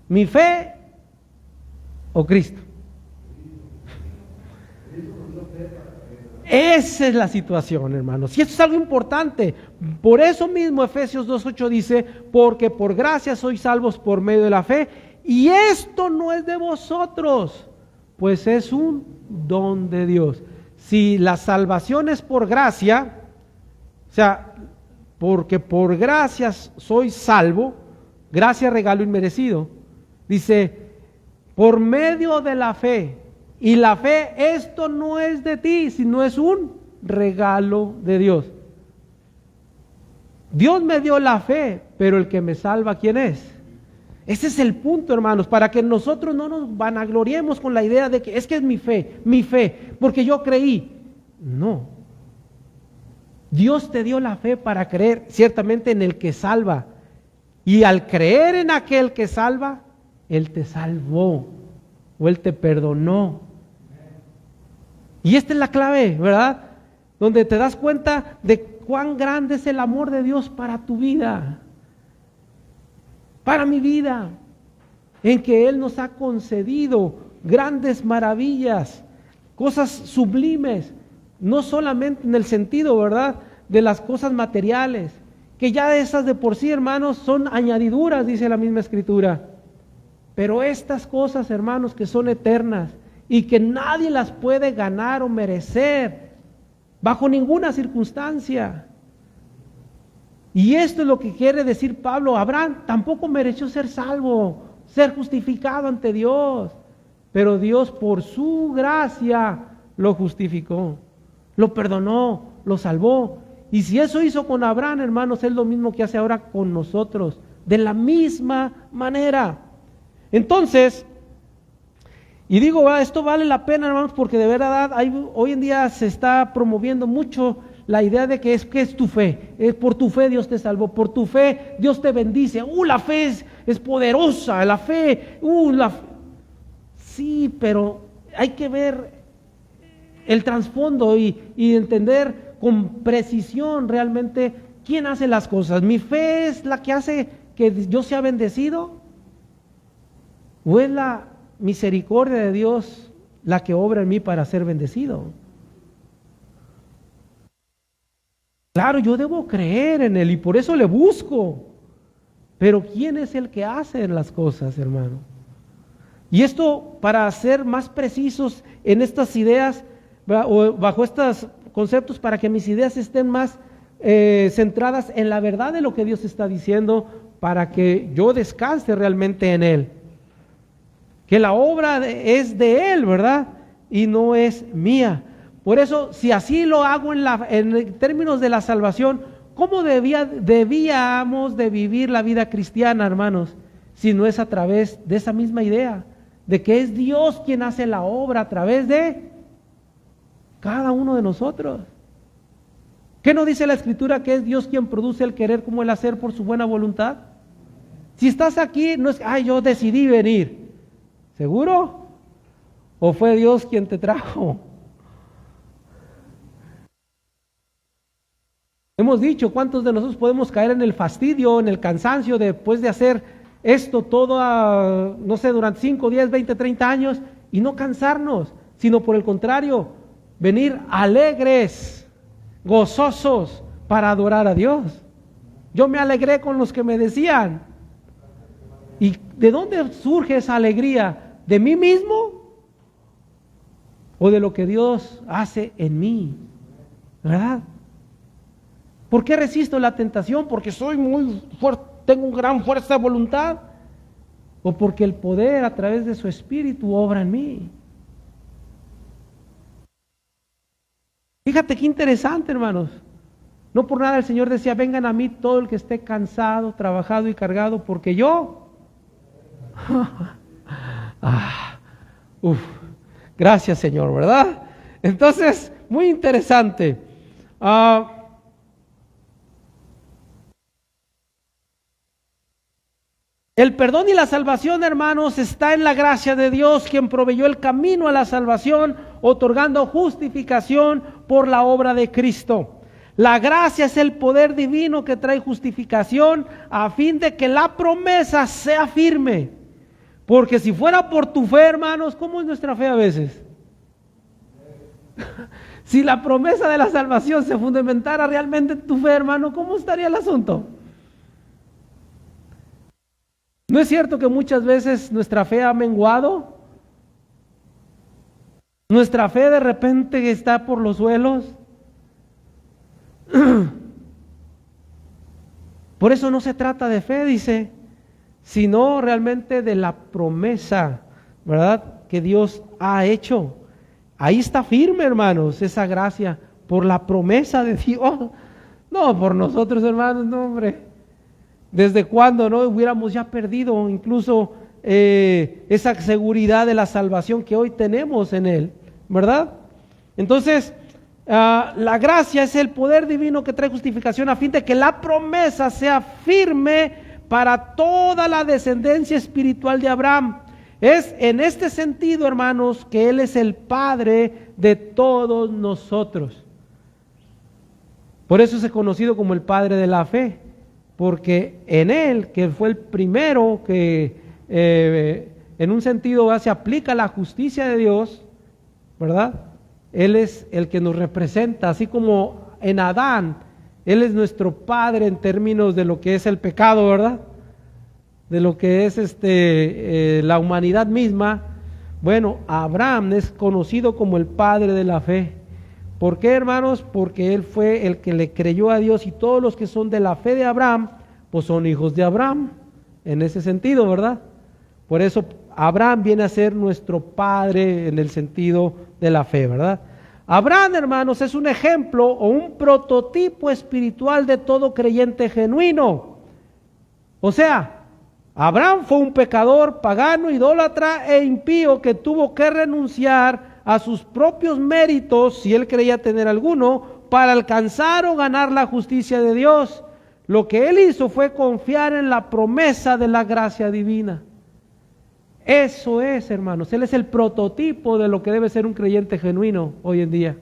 ¿Mi fe o Cristo? Esa es la situación, hermanos. Y esto es algo importante. Por eso mismo Efesios 2:8 dice, porque por gracia sois salvos por medio de la fe, y esto no es de vosotros, pues es un don de Dios. Si la salvación es por gracia, o sea, porque por gracia sois salvo, gracia, regalo inmerecido, dice, por medio de la fe. Y la fe, esto no es de ti, sino es un regalo de Dios. Dios me dio la fe, pero el que me salva, ¿quién es? Ese es el punto, hermanos, para que nosotros no nos vanagloriemos con la idea de que es mi fe, porque yo creí. No. Dios te dio la fe para creer ciertamente en el que salva. Y al creer en aquel que salva, Él te salvó o Él te perdonó. Y esta es la clave, ¿verdad? Donde te das cuenta de cuán grande es el amor de Dios para tu vida, para mi vida, en que Él nos ha concedido grandes maravillas, cosas sublimes, no solamente en el sentido, ¿verdad?, de las cosas materiales, que ya esas de por sí, hermanos, son añadiduras, dice la misma Escritura. Pero estas cosas, hermanos, que son eternas y que nadie las puede ganar o merecer bajo ninguna circunstancia. Y esto es lo que quiere decir Pablo. Abraham tampoco mereció ser salvo, ser justificado ante Dios, pero Dios por su gracia lo justificó, lo perdonó, lo salvó. Y si eso hizo con Abraham, hermanos, es lo mismo que hace ahora con nosotros, de la misma manera. Entonces, y digo, esto vale la pena, hermanos, porque de verdad hoy en día se está promoviendo mucho la idea de que es tu fe. Por tu fe Dios te salvó, por tu fe Dios te bendice. La fe es poderosa, la fe, Sí, pero hay que ver el trasfondo y entender con precisión realmente quién hace las cosas. ¿Mi fe es la que hace que yo sea bendecido? ¿O es la misericordia de Dios la que obra en mí para ser bendecido? Claro, yo debo creer en Él y por eso le busco. Pero ¿quién es el que hace las cosas, hermano? Y esto, para ser más precisos en estas ideas, o bajo estos conceptos, para que mis ideas estén más centradas en la verdad de lo que Dios está diciendo, para que yo descanse realmente en Él. Que la obra es de Él, ¿verdad? Y no es mía. Por eso, si así lo hago en términos de la salvación, ¿cómo debíamos de vivir la vida cristiana, hermanos? Si no es a través de esa misma idea, de que es Dios quien hace la obra a través de cada uno de nosotros. ¿Qué no dice la Escritura que es Dios quien produce el querer como el hacer por su buena voluntad? Si estás aquí, no es, yo decidí venir. ¿Seguro? ¿O fue Dios quien te trajo? Hemos dicho, ¿cuántos de nosotros podemos caer en el fastidio, en el cansancio después de hacer esto todo, durante 5, 10, 20, 30 años y no cansarnos, sino por el contrario, venir alegres, gozosos para adorar a Dios? Yo me alegré con los que me decían. ¿Y de dónde surge esa alegría? ¿De mí mismo? ¿O de lo que Dios hace en mí? ¿Verdad? ¿Por qué resisto la tentación? ¿Porque soy muy fuerte, tengo una gran fuerza de voluntad? ¿O porque el poder a través de su Espíritu obra en mí? Fíjate qué interesante, hermanos. No por nada el Señor decía, vengan a mí todo el que esté cansado, trabajado y cargado, porque yo... gracias, Señor, ¿verdad? Entonces, muy interesante. El perdón y la salvación, hermanos, está en la gracia de Dios, quien proveyó el camino a la salvación, otorgando justificación por la obra de Cristo. La gracia es el poder divino que trae justificación a fin de que la promesa sea firme. Porque si fuera por tu fe, hermanos, ¿cómo es nuestra fe a veces? Si la promesa de la salvación se fundamentara realmente en tu fe, hermano, ¿cómo estaría el asunto? ¿No es cierto que muchas veces nuestra fe ha menguado? Nuestra fe de repente está por los suelos. Por eso no se trata de fe, dice, sino realmente de la promesa, ¿verdad?, que Dios ha hecho. Ahí está firme, hermanos, esa gracia por la promesa de Dios. No por nosotros, hermanos, no, hombre. ¿Desde cuándo no hubiéramos ya perdido incluso esa seguridad de la salvación que hoy tenemos en Él, ¿verdad? Entonces, la gracia es el poder divino que trae justificación a fin de que la promesa sea firme para toda la descendencia espiritual de Abraham. Es en este sentido, hermanos, que Él es el Padre de todos nosotros. Por eso es conocido como el Padre de la fe. Porque en Él, que fue el primero que en un sentido se aplica la justicia de Dios, ¿verdad? Él es el que nos representa, así como en Adán, Él es nuestro Padre en términos de lo que es el pecado, ¿verdad? De lo que es la humanidad misma. Bueno, Abraham es conocido como el Padre de la fe. ¿Por qué, hermanos? Porque él fue el que le creyó a Dios, y todos los que son de la fe de Abraham, pues son hijos de Abraham, en ese sentido, ¿verdad? Por eso Abraham viene a ser nuestro padre en el sentido de la fe, ¿verdad? Abraham, hermanos, es un ejemplo o un prototipo espiritual de todo creyente genuino. O sea, Abraham fue un pecador, pagano, idólatra e impío que tuvo que renunciar a sus propios méritos, si él creía tener alguno, para alcanzar o ganar la justicia de Dios. Lo que él hizo fue confiar en la promesa de la gracia divina. Eso es, hermanos, él es el prototipo de lo que debe ser un creyente genuino hoy en día.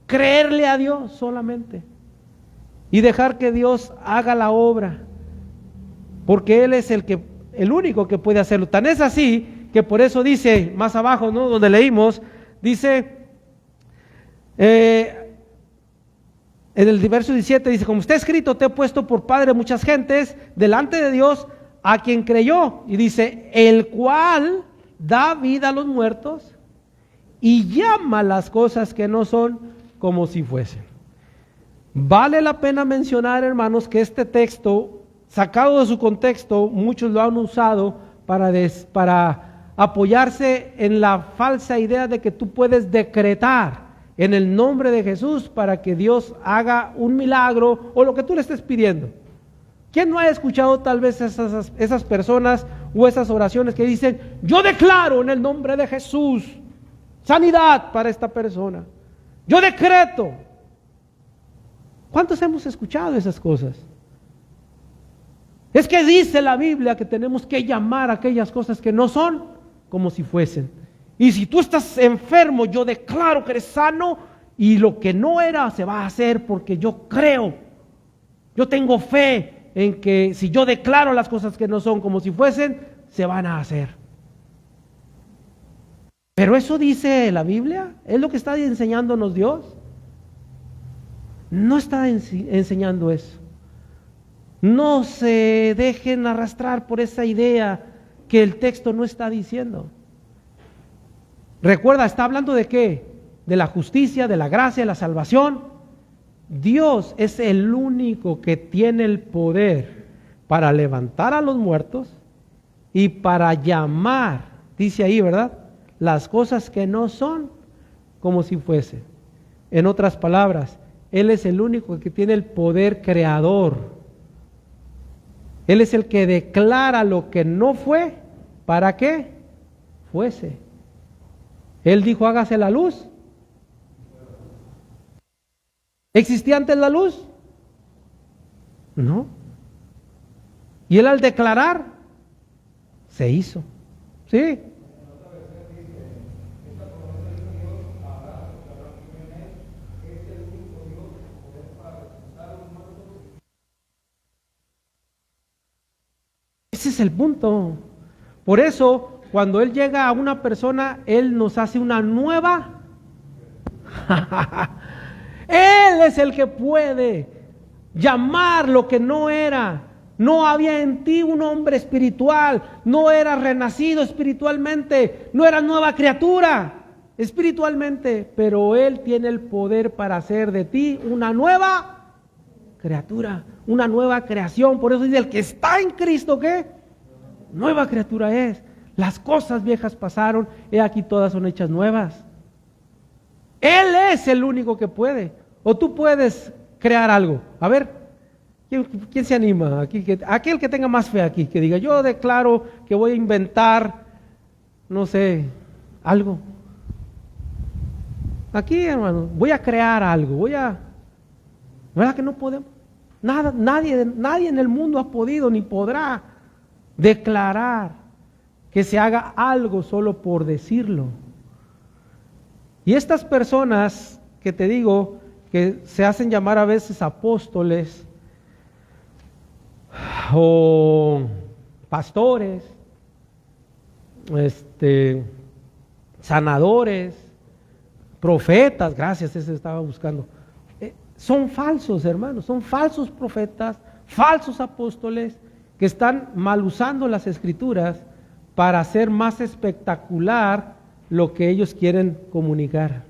Creerle a Dios solamente y dejar que Dios haga la obra, porque Él es el único que puede hacerlo. Tan es así que por eso dice más abajo, ¿no?, donde leímos, dice en el verso 17, dice: como está escrito, te he puesto por padre de muchas gentes delante de Dios, a quien creyó, y dice, el cual da vida a los muertos y llama las cosas que no son como si fuesen. Vale la pena mencionar, hermanos, que este texto, sacado de su contexto, muchos lo han usado para apoyarse en la falsa idea de que tú puedes decretar en el nombre de Jesús para que Dios haga un milagro o lo que tú le estés pidiendo. ¿Quién no ha escuchado tal vez esas personas o esas oraciones que dicen: yo declaro en el nombre de Jesús sanidad para esta persona, yo decreto? ¿Cuántos hemos escuchado esas cosas? Es que dice la Biblia que tenemos que llamar a aquellas cosas que no son como si fuesen. Y si tú estás enfermo, yo declaro que eres sano, y lo que no era se va a hacer porque yo creo. Yo tengo fe en que si yo declaro las cosas que no son como si fuesen, se van a hacer. Pero eso dice la Biblia, es lo que está enseñándonos Dios. No está enseñando eso. No se dejen arrastrar por esa idea que el texto no está diciendo. Recuerda, está hablando de qué? De la justicia, de la gracia, de la salvación. Dios es el único que tiene el poder para levantar a los muertos y para llamar, dice ahí, ¿verdad?, las cosas que no son como si fuesen. En otras palabras, Él es el único que tiene el poder creador. Él es el que declara lo que no fue, ¿para qué? fuese. Él dijo, hágase la luz. ¿Existía antes la luz? No. Y él al declarar, se hizo. ¿Sí? Ese es el punto. Por eso, cuando Él llega a una persona, Él nos hace una nueva. Él es el que puede llamar lo que no era. No había en ti un hombre espiritual, no eras renacido espiritualmente, no eras nueva criatura espiritualmente, pero Él tiene el poder para hacer de ti una nueva criatura, una nueva creación. Por eso dice, el que está en Cristo, ¿qué? Nueva criatura es. Las cosas viejas pasaron, he aquí todas son hechas nuevas. Él es el único que puede. O tú puedes crear algo. A ver, ¿quién se anima aquí? Aquel que tenga más fe aquí, que diga, yo declaro que voy a inventar, no sé, algo. Aquí, hermano, voy a crear algo, ¿verdad que no podemos? Nadie en el mundo ha podido ni podrá declarar que se haga algo solo por decirlo. Y estas personas que te digo, que se hacen llamar a veces apóstoles o pastores, sanadores, profetas, gracias, ese estaba buscando. Son falsos, hermanos, son falsos profetas, falsos apóstoles que están mal usando las escrituras para hacer más espectacular lo que ellos quieren comunicar.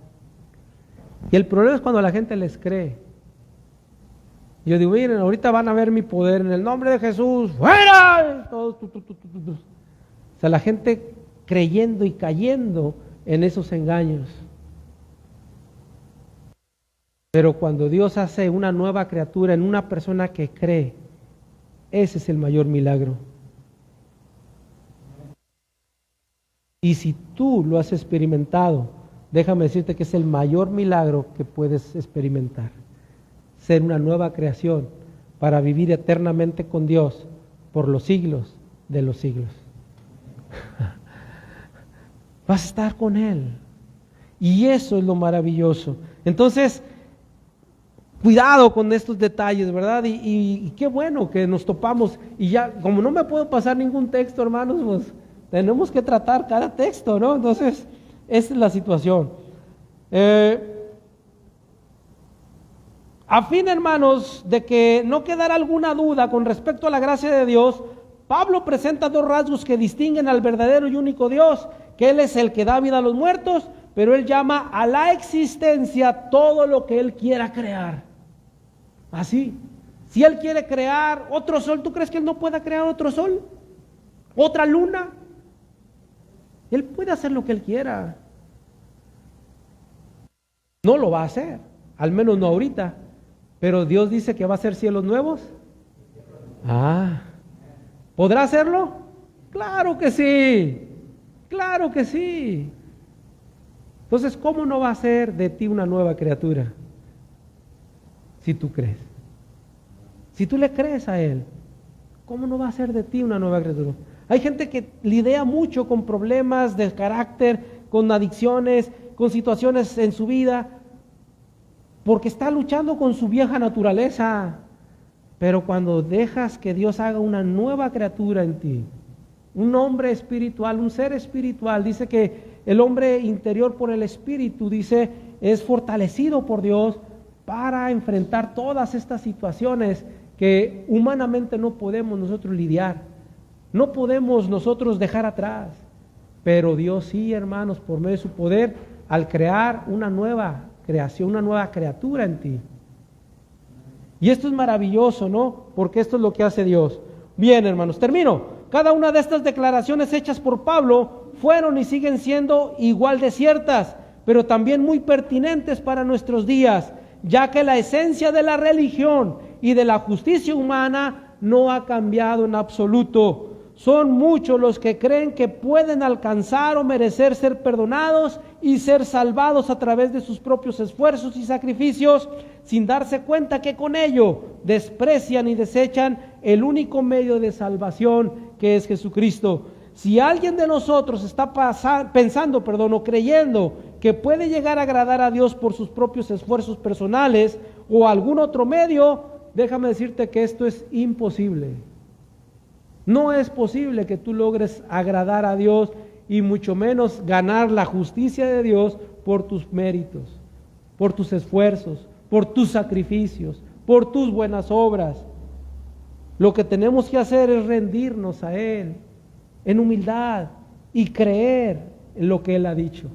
Y el problema es cuando la gente les cree. Yo digo, miren, ahorita van a ver mi poder en el nombre de Jesús, ¡fuera! O sea, la gente creyendo y cayendo en esos engaños. Pero cuando Dios hace una nueva criatura en una persona que cree, ese es el mayor milagro. Y si tú lo has experimentado, déjame decirte que es el mayor milagro que puedes experimentar. Ser una nueva creación para vivir eternamente con Dios por los siglos de los siglos. Vas a estar con Él. Y eso es lo maravilloso. Entonces, cuidado con estos detalles, ¿verdad? Y qué bueno que nos topamos. Y ya, como no me puedo pasar ningún texto, hermanos, pues tenemos que tratar cada texto, ¿no? Entonces, esa es la situación. A fin, hermanos, de que no quedara alguna duda con respecto a la gracia de Dios, Pablo presenta dos rasgos que distinguen al verdadero y único Dios, que Él es el que da vida a los muertos, pero Él llama a la existencia todo lo que Él quiera crear. Así, si Él quiere crear otro sol, ¿tú crees que Él no pueda crear otro sol? ¿Otra luna? Él puede hacer lo que Él quiera. No lo va a hacer, al menos no ahorita. Pero Dios dice que va a hacer cielos nuevos. ¿Podrá hacerlo? Claro que sí, claro que sí. Entonces, ¿cómo no va a hacer de ti una nueva criatura? Si tú crees. Si tú le crees a Él, ¿cómo no va a hacer de ti una nueva criatura? Hay gente que lidia mucho con problemas de carácter, con adicciones, con situaciones en su vida, porque está luchando con su vieja naturaleza. Pero cuando dejas que Dios haga una nueva criatura en ti, un hombre espiritual, un ser espiritual, dice que el hombre interior por el Espíritu, dice, es fortalecido por Dios para enfrentar todas estas situaciones que humanamente no podemos nosotros lidiar, no podemos nosotros dejar atrás. Pero Dios sí, hermanos, por medio de su poder, al crear una nueva creación, una nueva criatura en ti. Y esto es maravilloso, ¿no? Porque esto es lo que hace Dios. Bien, hermanos, termino. Cada una de estas declaraciones hechas por Pablo fueron y siguen siendo igual de ciertas, pero también muy pertinentes para nuestros días, ya que la esencia de la religión y de la justicia humana no ha cambiado en absoluto. Son muchos los que creen que pueden alcanzar o merecer ser perdonados y ser salvados a través de sus propios esfuerzos y sacrificios, sin darse cuenta que con ello desprecian y desechan el único medio de salvación, que es Jesucristo. Si alguien de nosotros está pensando o creyendo que puede llegar a agradar a Dios por sus propios esfuerzos personales o algún otro medio, déjame decirte que esto es imposible. No es posible que tú logres agradar a Dios y mucho menos ganar la justicia de Dios por tus méritos, por tus esfuerzos, por tus sacrificios, por tus buenas obras. Lo que tenemos que hacer es rendirnos a Él en humildad y creer en lo que Él ha dicho.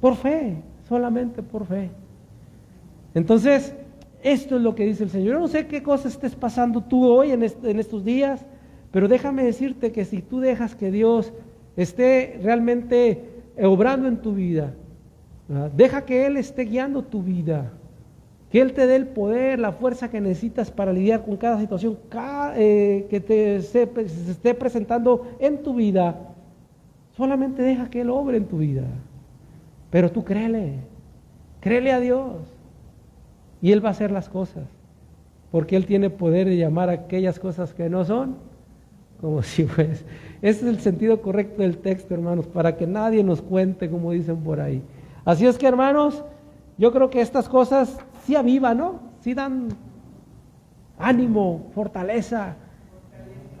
Por fe, solamente por fe. Entonces, esto es lo que dice el Señor. Yo no sé qué cosas estés pasando tú hoy en estos días, pero déjame decirte que si tú dejas que Dios esté realmente obrando en tu vida, ¿verdad? Deja que Él esté guiando tu vida, que Él te dé el poder, la fuerza que necesitas para lidiar con cada situación que se esté presentando en tu vida. Solamente deja que Él obre en tu vida, pero tú créele a Dios y Él va a hacer las cosas, porque Él tiene poder de llamar a aquellas cosas que no son como si fuese. Ese es el sentido correcto del texto, hermanos, para que nadie nos cuente, como dicen por ahí. Así es que, hermanos, yo creo que estas cosas sí avivan, ¿no? Sí dan ánimo, fortaleza.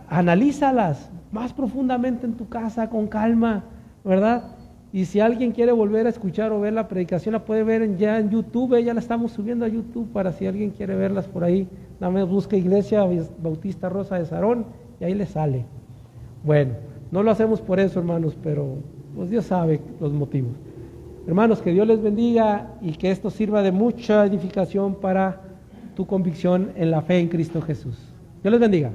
Analízalas más profundamente en tu casa, con calma, ¿verdad? Y si alguien quiere volver a escuchar o ver la predicación, la puede ver ya en YouTube. Ya la estamos subiendo a YouTube para si alguien quiere verlas por ahí. Nada más busca Iglesia Bautista Rosa de Sarón y ahí le sale. Bueno, no lo hacemos por eso, hermanos, pero pues Dios sabe los motivos. Hermanos, que Dios les bendiga y que esto sirva de mucha edificación para tu convicción en la fe en Cristo Jesús. Dios les bendiga.